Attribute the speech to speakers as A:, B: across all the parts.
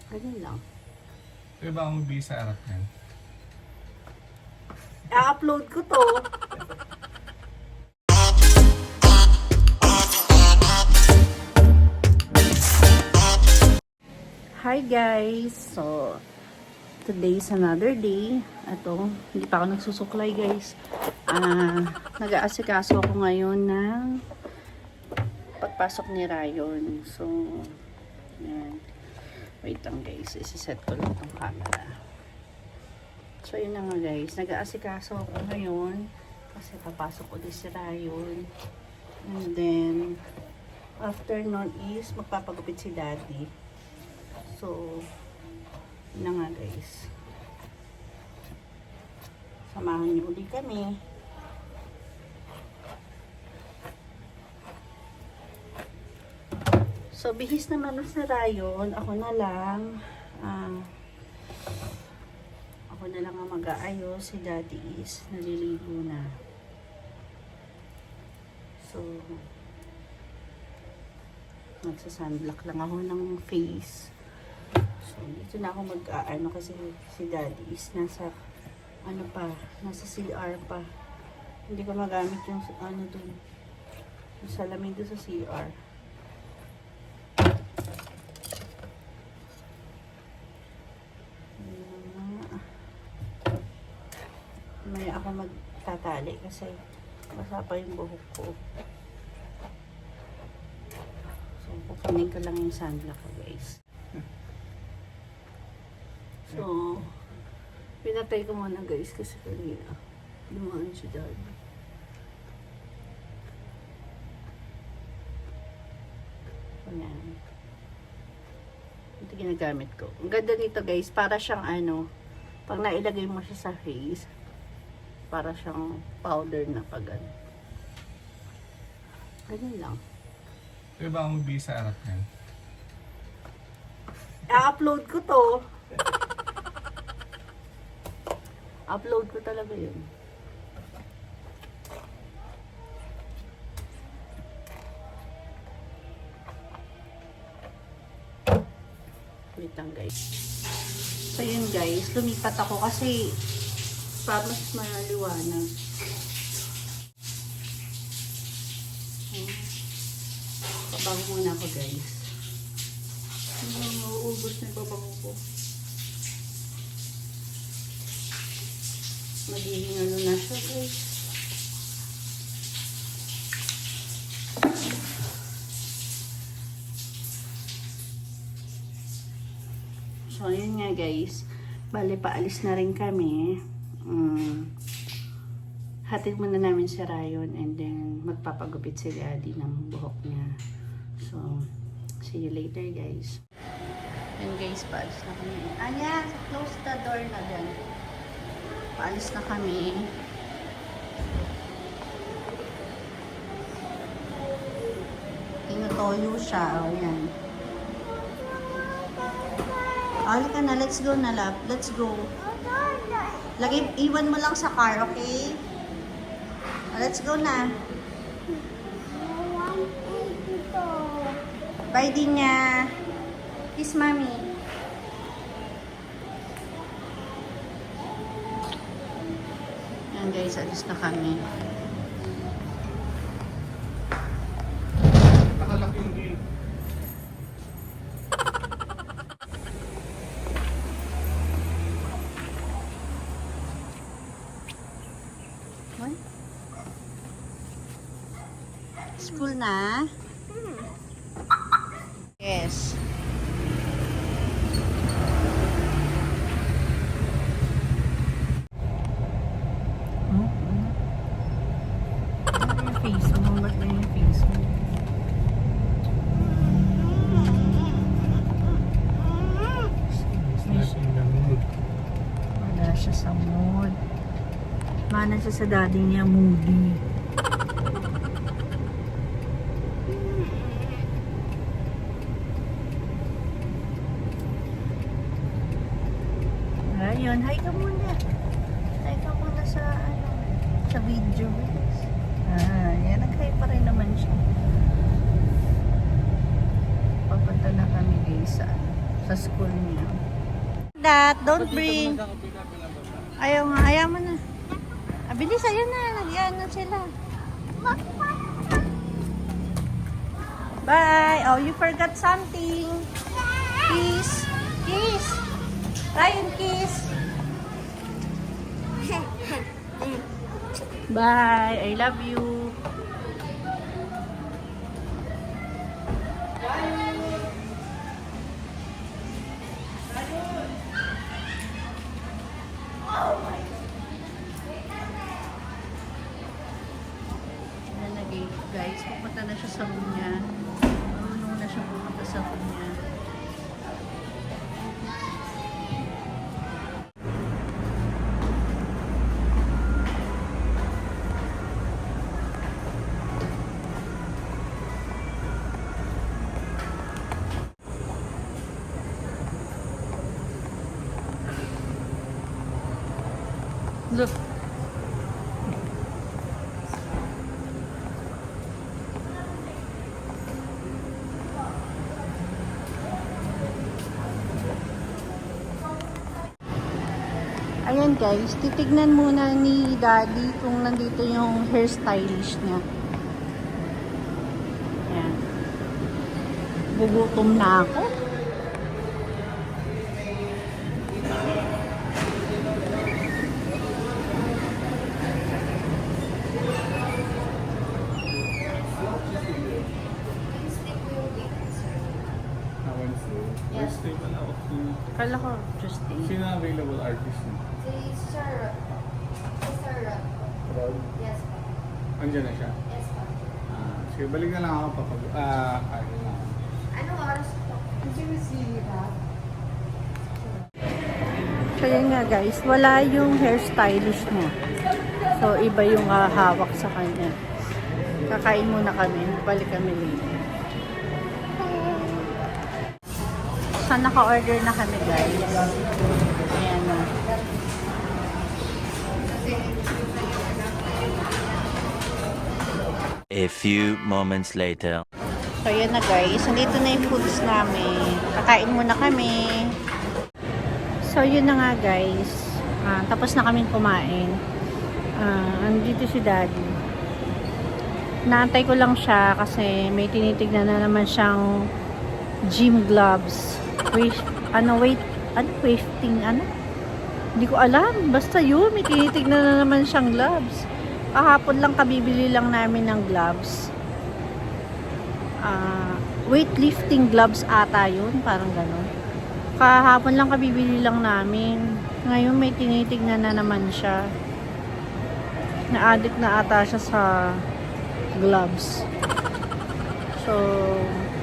A: Ganun lang.
B: Pwede ba akong magbigay sa harap niyan?
A: I-upload ko to. Hi guys! So, today is another day. Ito, hindi pa ako nagsusuklay guys. Nag-aasikaso ako ngayon ng pagpasok ni Ryan. So, yan. Wait lang guys, isiset ko lang itong camera. So, yun na nga guys. Nag-aasikaso ako ngayon kasi papasok ulit si Ryan. And then, after nun is magpapagupit si Daddy. So, yun na nga guys. Samahan niyo ulit kami. So, bihis naman sa Rayon. Ako na lang. Ako na lang ang mag-aayos. Si Daddy is naliligo na. So, magsasunblock lang ako ng face. So, dito na ako mag-aano kasi si Daddy is nasa nasa CR pa. Hindi ko magamit yung dun. Yung salamin doon sa CR. May ako magtatali kasi basa pa yung buhok ko. So, kukunin ko lang yung sunblock ko guys. So, pinatay ko muna guys kasi kanina lumaan si Daddy. Ayan. Ito ginagamit ko. Ang ganda nito guys, para siyang pag nailagay mo siya sa face, para siyang powder na pagano. Ganun lang.
B: Pwede ba akong magbigay sa harap niyan?
A: I-upload ko to. Upload ko talaga yun. Wait lang guys. So yun guys, lumipat ako kasi para mas maliwanag. Pabango muna ako guys. Mauubos na yung pabango ko. Magiging na siya guys. So yun nga guys, bali paalis na rin kami. Hatid muna namin si Ryan and then magpapagupit si Daddy ng buhok niya. So, see you later guys. And guys, paalis na kami. Anya, close the door na dyan. Paalis na kami. Tinutoyo siya. O yan. Halika na, let's go na love. Let's go. Iwan mo lang sa car, okay? Let's go na. Bye din niya. Kiss mommy. Yan guys, alis na kami.
B: Nakalaki yung gate.
A: What? School na? Yes. Yung face mo, ba't na yung face mo? Wala siya sa mood. Mana siya sa daddy niya, moody. Ayun, hi ka muna. Hi ka muna sa video. Yan, nag-hi pa rin naman siya. Papunta na kami guys sa sa school niya. That, don't bring. Ayaw nga, ayaw mo na. Bilis, ayun na. Nagyan na sila. Bye. Oh, you forgot something. Kiss. Kiss. Ryan, kiss. Bye. I love you. Guys, pupunta na siya sa room niya. Marunong na siya pupunta sa room niya. Look. Ayan guys, titignan muna ni Daddy kung nandito yung hairstylist niya. Ayan. Gugutom na ako.
B: Wednesday pala ako.
A: Kala ko Tuesday.
B: Sino ang available artist niyo?
C: Si Sir
B: Rod?
C: Yes, po.
B: Andiyan na siya?
C: Yes, po.
B: Sige, balik na lang ako kapag... kain na ako.
C: Anong oras po? Andiyan si Rob.
A: So yun nga guys, wala yung hairstylist niya. So iba yung hawak sa kanya. Kakain muna kami, balik kami later. So naka-order na kami guys. Ayan na.
D: A few moments later.
A: So yun na guys, nandito na yung foods namin. Kakain muna kami. So yun na nga guys. Tapos na kaming kumain. Andito si Daddy. Naantay ko lang siya kasi may tinitignan na naman siyang gym gloves. Weighting, Hindi ko alam. Basta yun, may tinitignan na naman siyang gloves. Kahapon lang kabibili lang namin ng gloves. Weightlifting gloves ata yun, parang gano'n. Kahapon lang kabibili lang namin. Ngayon may tinitignan na naman siya. Na-addict na ata siya sa gloves. So,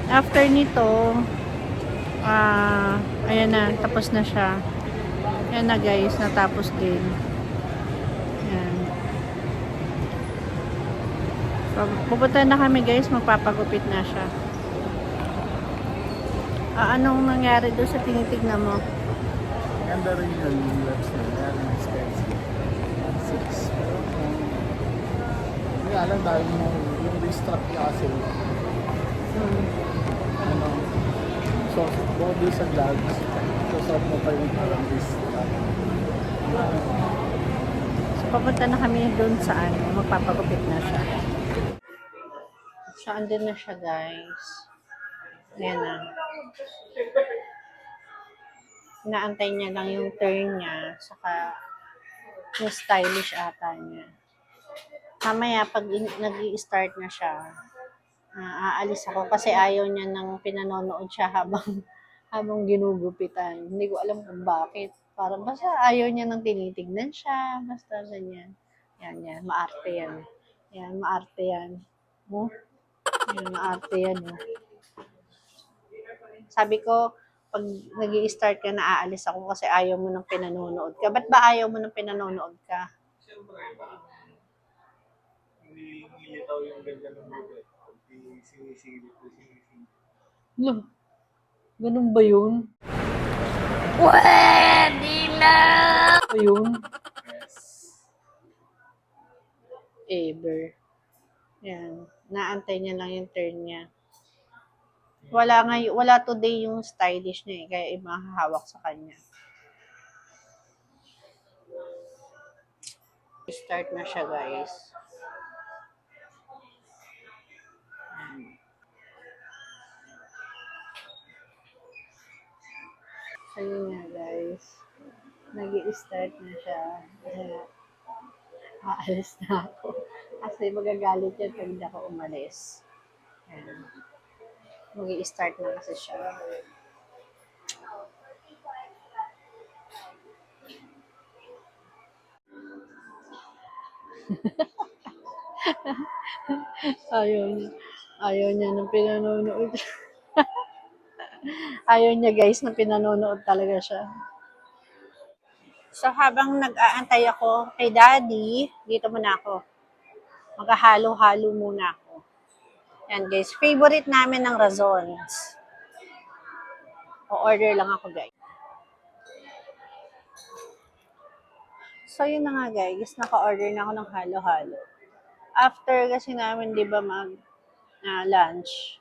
A: after nito, ayan na, tapos na siya. Ayan na guys, natapos din. Ayan. So, pupunta na kami guys, magpapagupit na siya. Anong nangyari doon sa tinitignan mo?
B: Ganda rin yung labs na. Kaya lang expensive. 6. Hindi alam dahil yung restock niya kasi. So, bukod doon sa gloves, so mo pa yung parang restock.
A: So, papunta na kami doon sa magpapagupit na siya. So, andun na siya guys. Ayan na. Inaantay niya lang yung turn niya, saka yung stylish ata niya. Mamaya, pag nag-i-start na siya, aalis ako kasi ayaw niya nang pinanonood siya habang ginugupitan. Hindi ko alam kung bakit. Parang basta ayaw niya nang tinitignan siya. Basta ganyan. Yan. Maarte yan. Yan, maarte yan. Oh? Yan, maarte yan. Oh. Sabi ko, pag nag-i-start ka na aalis ako kasi ayaw mo nang pinanonood ka. Ba't ba ayaw mo nang pinanonood ka?
B: Siyempre, hindi ilitaw yung ganda ng buhay. Sinisilip ko.
A: Loh, ganun ba yun? Pwede na! Ayun. Ever. Yan. Naantay niya lang yung turn niya. Wala today yung stylish niya eh, kaya imahahawak sa kanya. Start na siya, guys. Ayun nga, guys. Nag-i-start na siya. Kaya, aalis na ako. Kasi magagalit yan pag hindi ako umalis. Ayan. Mag-i-start na kasi siya. Ayaw niya. Ayaw niya nung pinanonood. Ayaw niya, guys, na pinanonood talaga siya. So, habang nag-aantay ako kay Daddy, dito muna ako. Maghahalo-halo muna ako. Yan, guys. Favorite namin ng Razons. O-order lang ako, guys. So, yun na nga, guys. Naka-order na ako ng halo-halo. After kasi namin, di ba, lunch,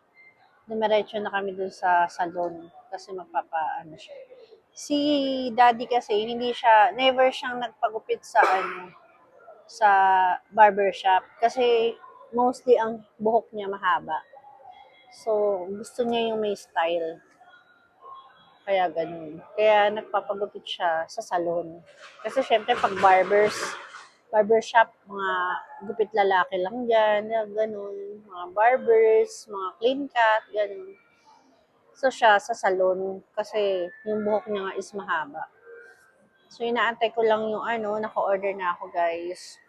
A: dumiretso na kami dun sa salon kasi magpapaano siya. Si Daddy kasi, never siyang nagpagupit sa barbershop kasi mostly ang buhok niya mahaba. So, gusto niya yung may style. Kaya ganun. Kaya nagpapagupit siya sa salon. Kasi syempre pag barbershop, mga gupit lalaki lang dyan, ganun. Mga barbers, mga clean cut, ganun. So siya sa salon kasi yung buhok niya nga is mahaba. So inaantay ko lang yung naka-order na ako, guys.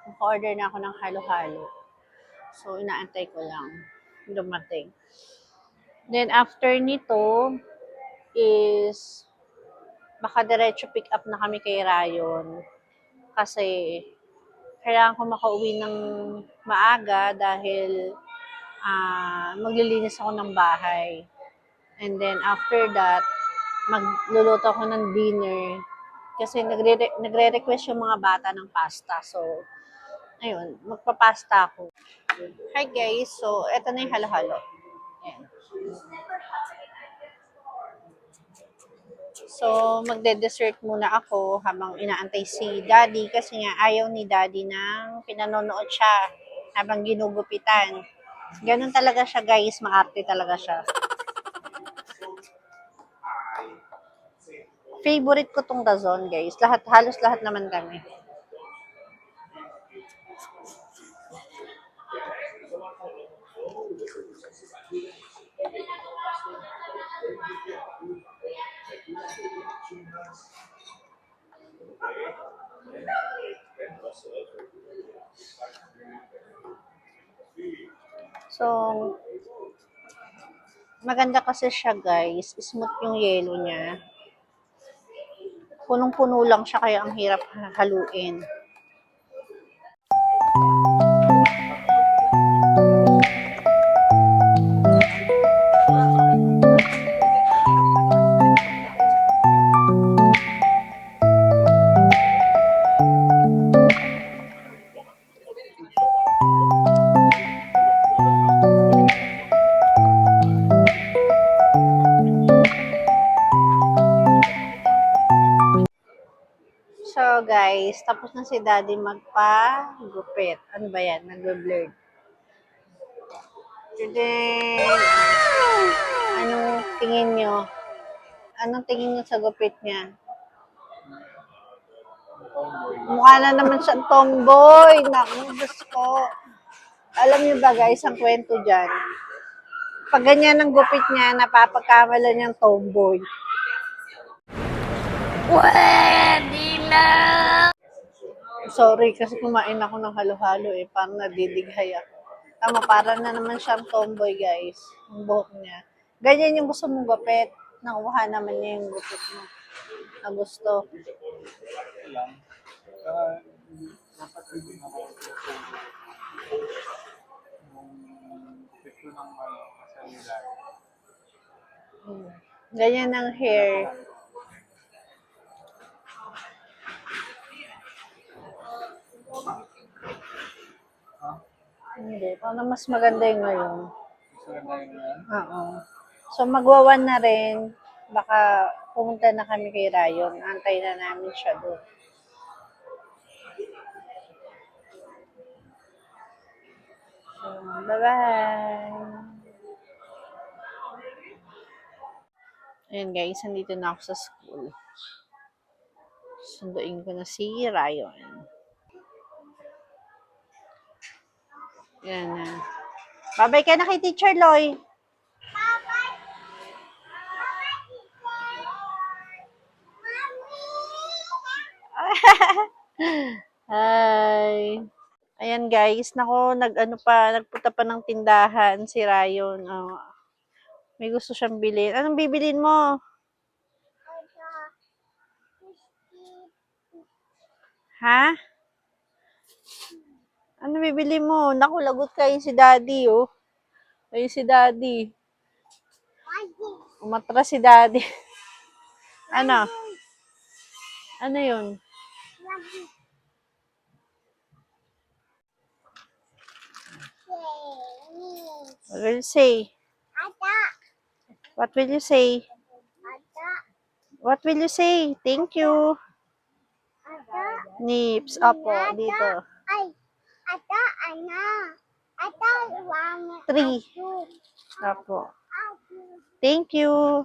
A: Naka-order na ako ng halo-halo. So inaantay ko lang dumating. Then after nito is baka diretso pick up na kami kay Rayon kasi kailangan ko makauwi ng maaga dahil maglilinis ako ng bahay. And then after that, magluluto ako ng dinner kasi nagre-request yung mga bata ng pasta. So, ayun, magpapasta ako. Hi guys, so eto na yung halo-halo. Ayan. So, magde-dessert muna ako habang inaantay si Daddy kasi nga ayaw ni Daddy ng pinanonood siya habang ginugupitan. Ganun talaga siya, guys. Maarte talaga siya. Favorite ko tong Dazon, guys. Halos lahat naman kami. So, maganda kasi siya, guys. Smooth yung yelo niya. Punong-puno lang siya kaya ang hirap haluin. So, guys, tapos na si Daddy magpa-gupit. Ano ba yan? Nagbe-blurred. Then, anong tingin nyo? Anong tingin nyo sa gupit niya? Mukha na naman siyang tomboy. Naku, Diyos ko. Alam niyo ba, guys, ang kwento dyan? Pag ganyan ang gupit niya, napapagkamalan niyang tomboy. Pwede na! Sorry, kasi kumain ako ng halo-halo eh. Parang nadidighay ako. Tama, parang na naman siyang tomboy, guys. Ang buhok niya. Ganyan yung gusto mong gupit. Nakuha naman niya yung gupit mo. Na gusto.
B: lang. Dapat hindi na ako yung pito ng kasalulan.
A: Ganyan ang hair. Hindi, parang mas maganda yung ngayon.
B: Gusto na tayo ngayon.
A: Oo. So, magwawan na rin. Baka pumunta na kami kay Rayon. Antay na namin siya doon. So, bye-bye! Ayan guys, nandito na ako sa school. Sunduin ko na si Rayon. Yan na. Babay ka na kay Teacher Loy. Hi. Ayan guys, nako, nagpunta pa ng tindahan si Rayon. Oh, may gusto siyang bilhin. Anong bibilin mo? Ha? Ano bibili mo? Naku, lagot kayo si Daddy, oh. Ayun si Daddy. Umatras si Daddy. Ano? Ano yun? What will you say? What will you say? What will you say? Thank you. Nips. Opo, dito. Three. Opo. Thank you.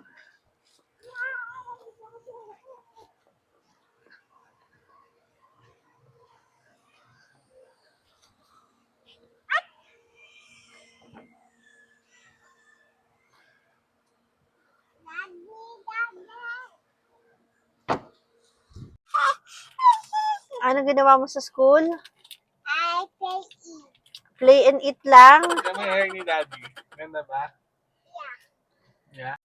A: Ano ginawa mo sa school? Play and eat lang?
B: Tignan mo yung hair ni Daddy. Ganda ba? Yeah.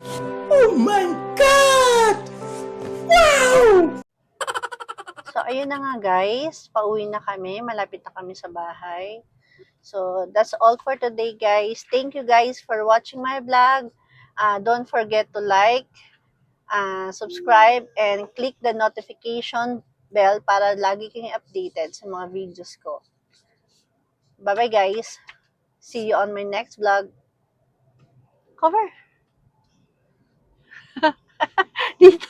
A: So, ayun na nga guys. Pauwi na kami. Malapit na kami sa bahay. So, that's all for today guys. Thank you guys for watching my vlog. Don't forget to like, subscribe, and click the notification bell para lagi kayong updated sa mga videos ko. Bye-bye guys. See you on my next vlog. Cover. Dito.